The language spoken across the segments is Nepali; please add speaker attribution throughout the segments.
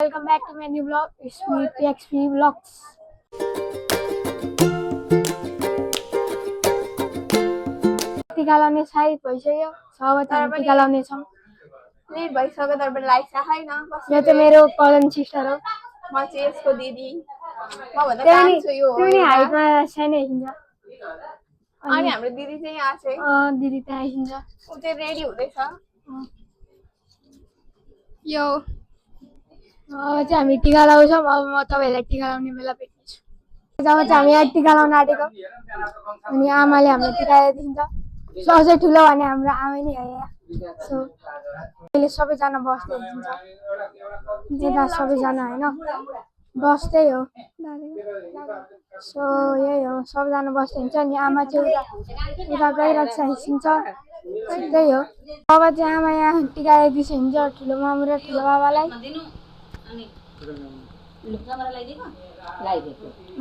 Speaker 1: Welcome back to my new vlog. It's me PXP Vlogs. टिका लाउने साइज भइसक्यो 6 बजे टिका लाउने छौं लेट भइसक्यो तर पनि लाइक छैन यो चाहिँ मेरो कजन सिस्टर हो म चाहिँ यसको दिदी म भन्दा कान्छो यो हो तिमी हाइटमा सानै हिँड्छ अनि हाम्रो दिदी चाहिँ यहाँ छ दिदी त्यहाँ हिँड्छ उ चाहिँ रेडी हुँदैछ यो अब चाहिँ हामी टिका लाउँछौं अब म तपाईहरुलाई टिका लाउने बेला भेट्छु जब चाहिँ हामी यहाँ टिका लाउन आटेको अनि आमाले हाम्रो टिका दिन्छ सबसे ठुलो भने हाम्रो आमै नै हो यहाँ सो अहिले सबैजना बस्दै हुन्छ यता सबैजना हैन बस्दै हो सो यही हो सबैजना बस्दै हुन्छ अनि आमा चाहिँ उता गइरहेको छ हिँड्छ त्यही हो अब चाहिँ आमा यहाँ टिका दिन्छ हुन्छ ठुलो मामु र ठुलो बाबालाई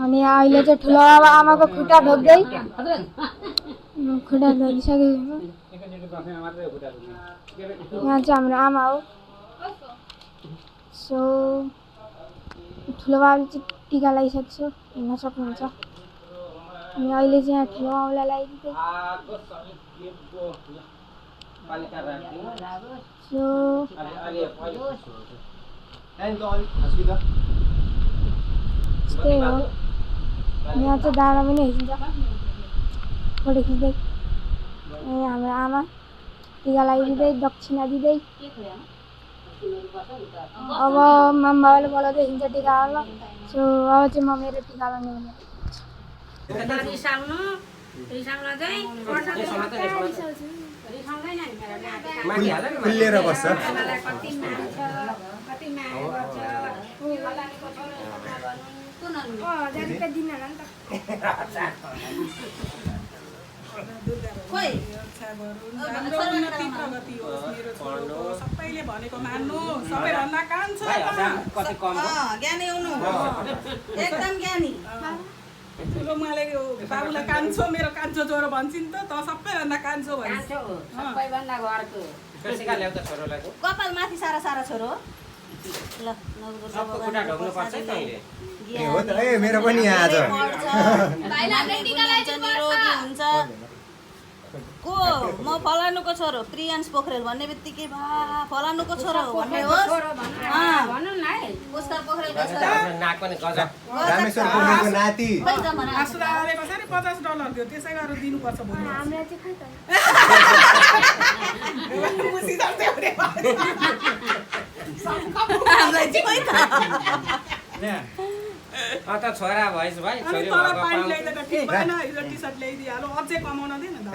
Speaker 1: अनि अहिले चाहिँ ठुलो बाबा आमाको खुट्टा ढोक्दै खुट्टा ढोकिसक्यो यहाँ चाहिँ हाम्रो आमा हो सो ठुलो बाबाले चाहिँ टिका लगाइसक्छु हिँड्न सक्नुहुन्छ अनि अहिले चाहिँ यहाँ ठुलो बाबालाई लगाइदिँदै त्यही हो यहाँ चाहिँ दाना पनि हिँड्छ फोटो खिच्दै हाम्रो आमा टिका लगाइदिँदै दक्षिणा दिँदै अब मामा बाबाले बोलाउँदै हिँड्छ टिका लगाउन सो अब चाहिँ म मेरो टिका लगाउने
Speaker 2: खुलेर बस्छ
Speaker 3: सबैले भनेको मान्नु सबैभन्दा कान्छो ज्ञानी हुनु एकदम ज्ञानी ठुलो मैले बाबुलाई कान्छो मेरो कान्छो छोरो भन्छन् त सबैभन्दा कान्छो भन्छ सबैभन्दा घरको कपाल माथि सारा सारा छोरो ल
Speaker 2: सबको खुट्टा ढोक्नु पर्छ नि तैले ए हो त ए मेरो पनि यहाँ आज
Speaker 3: भाइलाई टिका लगाइदिनु हुन्छ को म फलानुको छोरो प्रियांश पोखरेल भन्ने बित्तिकै भा फलानुको छोरो भन्ने हो भन्नु न है पुष्कर पोखरेलको छोरो
Speaker 2: नाक पनि गजब रामेश्वर पोखरेलको नाति
Speaker 3: आसुदाले कसरी $50 दियो त्यसै गरेर दिनु पर्छ भन्नु
Speaker 1: हामीले चाहिँ खै त
Speaker 3: खुसी जान्छ रे हामीलाई चाहिँ खै त
Speaker 2: अत छोरा भइस भाइ छोरी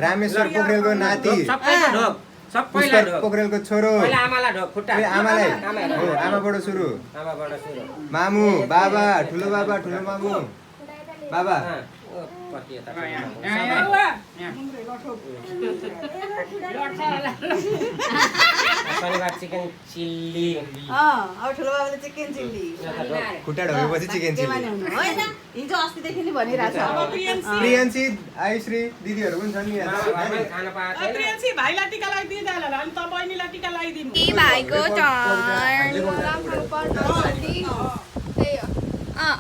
Speaker 2: रामेश्वर पोखरेलको नाति सबैलाई ढोक पोखरेलको छोरो पहिला आमालाई ढोक खुट्टा आमालाई आमाबाट सुरु मामु बाबा ठुलो मामु बाबा शनिबार चिकन चिल्ली
Speaker 3: अब ठुलो बाबाले चिकन चिल्ली
Speaker 2: खुट्टा ढोकेपछि चिकन चिल्ली
Speaker 3: होइन हिजो अस्तिदेखि नि भनिरहेछ
Speaker 2: प्रियन्सी आयुश्री दिदीहरू पनि छन् नि खाना पाएको
Speaker 3: प्रियन्सी भाइलाई टिका लगाइदिए जाला अनि त बहिनीलाई टिका लगाइदिनु
Speaker 1: कि भाइको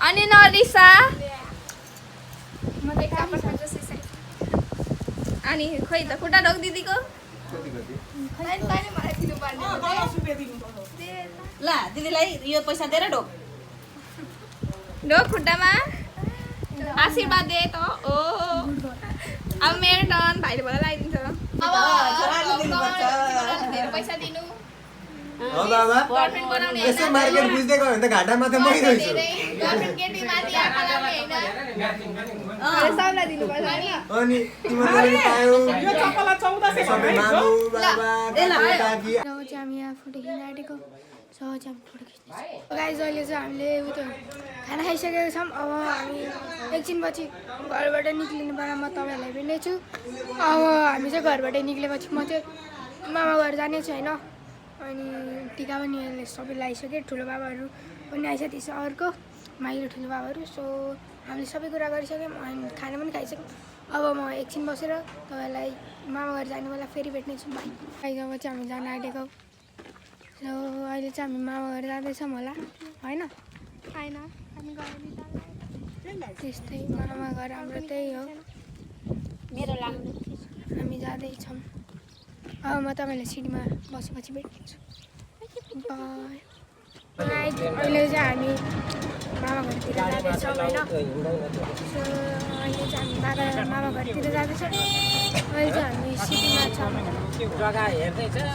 Speaker 1: अनि नरिसा अनि खोइ त खुट्टा ढोक दिदीको
Speaker 3: ल दिदीलाई यो पैसा दिएर ढोक
Speaker 1: ढोक खुट्टामा आशीर्वाद दे त ओ अब मेरो टर्न भाइले मलाई लगाइदिन्छ अब पैसा दिनु
Speaker 2: हो बाबा यसो मार्केट बुझ्दै गयो भने त घाटामा त मै रहिछु अनि तिमीले पायो
Speaker 3: यो चप्पललाई 1400
Speaker 2: सबै मामु बाबा काकी
Speaker 1: हामी यहाँ फोटो खिच्न आँटेको गाइज अहिले चाहिँ हामीले उयो खाना खाइसकेको छौँ अब हामी एकछिनपछि घरबाट निक्लिने बेला म तपाईँहरूलाई भेट्नेछु अब हामी चाहिँ घरबाट निक्लेपछि म चाहिँ मामा घर जाने छु होइन अनि टिका पनि सबै लगाइसक्यो ठुलो बाबाहरू पनि आइसक्यो त्यसो अर्को माइलो ठुलो बाबाहरू सो हामीले सबै कुरा गरिसक्यौँ अनि खाना पनि खाइसक्यौँ अब म एकछिन बसेर तपाईँहरूलाई मामा घर जाने बेला फेरि भेट्नेछु भाइ अब चाहिँ हामी जान आँटेको हेलो अहिले चाहिँ हामी मामा घर जाँदैछौँ होला होइन
Speaker 4: होइन हामी गएर
Speaker 1: त्यस्तै मामा घर हाम्रो त्यही हो
Speaker 4: मेरो लाग्नु
Speaker 1: हामी जाँदैछौँ अब म तपाईँलाई सिडीमा बसेपछि भेट्नेछु बाई अहिले चाहिँ हामी मामा घरतिर जाँदैछौँ होइन सो अहिले चाहिँ हामी मामा घरतिर जाँदैछौँ अहिले चाहिँ हामी सिटीमा छौँ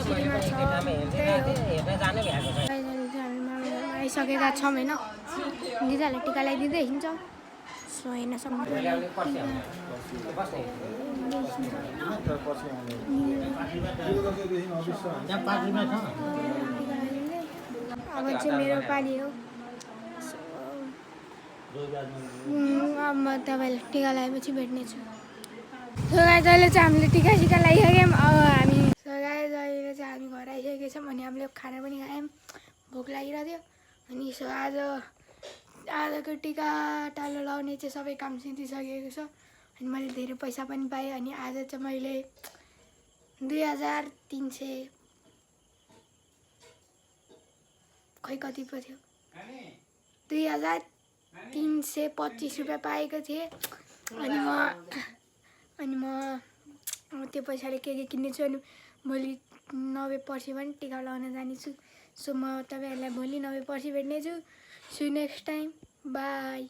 Speaker 1: सिटीमा छौँ त्यही हो अहिले चाहिँ हामी मामा घरमा आइसकेका छौँ होइन दिदीहरूलाई टिका लगाइदिँदै हिँड्छौँ सो हेर्न सक्नुहुन्छ अब चाहिँ मेरो पालि हो अब म तपाईँलाई टिका लगाएपछि भेट्नेछु सो गाइस अहिले चाहिँ हामीले टिका लगाइसक्यौँ अब हामी सो गाइस अहिले चाहिँ हामी घर आइसकेको छौँ अनि हामीले खाना पनि खायौँ भोक लागिरहेको थियो अनि सो आजको टिका टालो लगाउने चाहिँ सबै काम सिद्धिसकेको छ अनि मैले धेरै पैसा पनि पाएँ अनि आज चाहिँ मैले 2300 खै कति पो थियो 2325 रुपियाँ पाएको थिएँ अनि म त्यो पैसाले के किन्नेछु अनि भोलि 90 पर्सि पनि टिका लगाउन जानेछु सो म तपाईँहरूलाई भोलि 90 पर्सि भेट्नेछु सी नेक्स्ट टाइम बाई